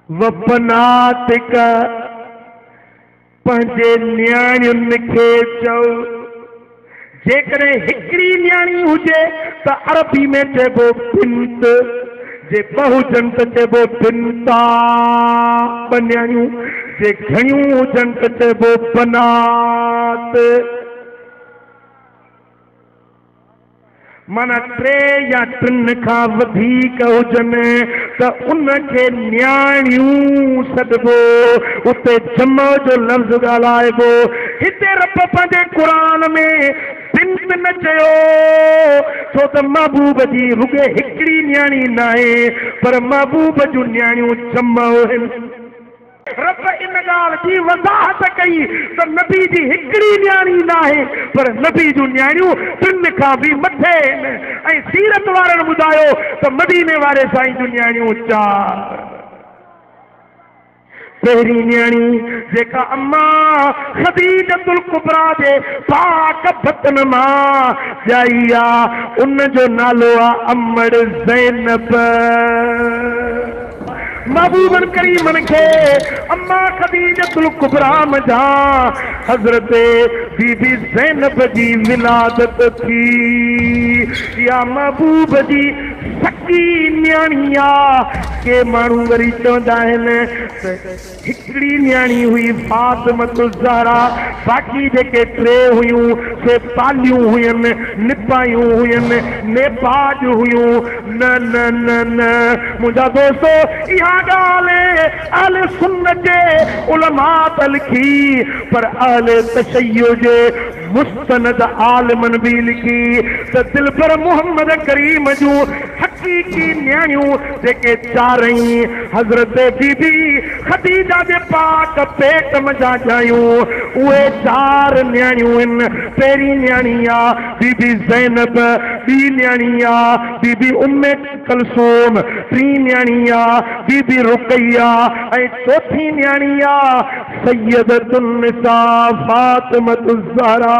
वपनातिक पंहिंजे न्याणियुनि खे चओ जेकॾहिं हिकिड़ी न्याणी हुजे त अरबी में चइबो बिंत, जे बहुजन त चइबो बिंता ॿ न्याणियूं, जे घणियूं हुजनि त चइबो बनात। माना टे या टिनि खां वधीक हुजनि त उनखे न्याणियूं सॾिबो, उते जम जो लफ़्ज़ ॻाल्हाइबो। हिते रब पंहिंजे क़ुरान में बिंत न चयो छो त महबूब जी रुॻे हिकिड़ी न्याणी न आहे, पर महबूब जूं न्याणियूं जम आहिनि। रब इन ॻाल्हि जी वज़ाहत कई त नबी जी हिकिड़ी न्याणी न आहे, पर नबी जूं न्याणियूं टिनि खां बि मथे आहिनि। ऐं सीरत वारनि ॿुधायो त मदीने वारे साईं जूं न्याणियूं चार। पहिरीं न्याणी जेका अम्मा खदीजतुल कुबरा जे पाक बतन मां ॼाई आहे, उन जो नालो आहे अम्मड़ ज़ैनब। महबूबन करीमन के अम्मा खदीजतुल कुबरा मजा हजरत बीबी ज़ैनब जी विलादत थी। या महबूब जी सकी न्याणी आहे। के माण्हू वरी चवंदा आहिनि त हिकिड़ी न्याणी हुई फातिमतुल ज़हरा, बाक़ी जेके टे हुयूं से पालियूं हुयनि, निपायूं हुयनि, नेबाज हुयूं। न न न न मुंहिंजा दोस्तो, इहा ॻाल्हि अहले सुन्नत जे उलमा त लिखी, पर अहले तशय्युअ जे मुस्तनद आलिमन भी लिखी त दिलबर मोहम्मद करीम जूं हकीकी न्याणियूं जेके चारई हज़रत बीबी खदीजा जे पाक पेट मजा जायूं, उहे चार न्याणियूं आहिनि। पहिरीं न्याणी आहे बीबी ज़ैनब, ॿी न्याणी आहे बीबी उम्मे कलसूम, टी न्याणी आहे बीबी रुकैया, ऐं चौथी न्याणी आहे सैयदतुन निसा फातिमतुज़ ज़हरा।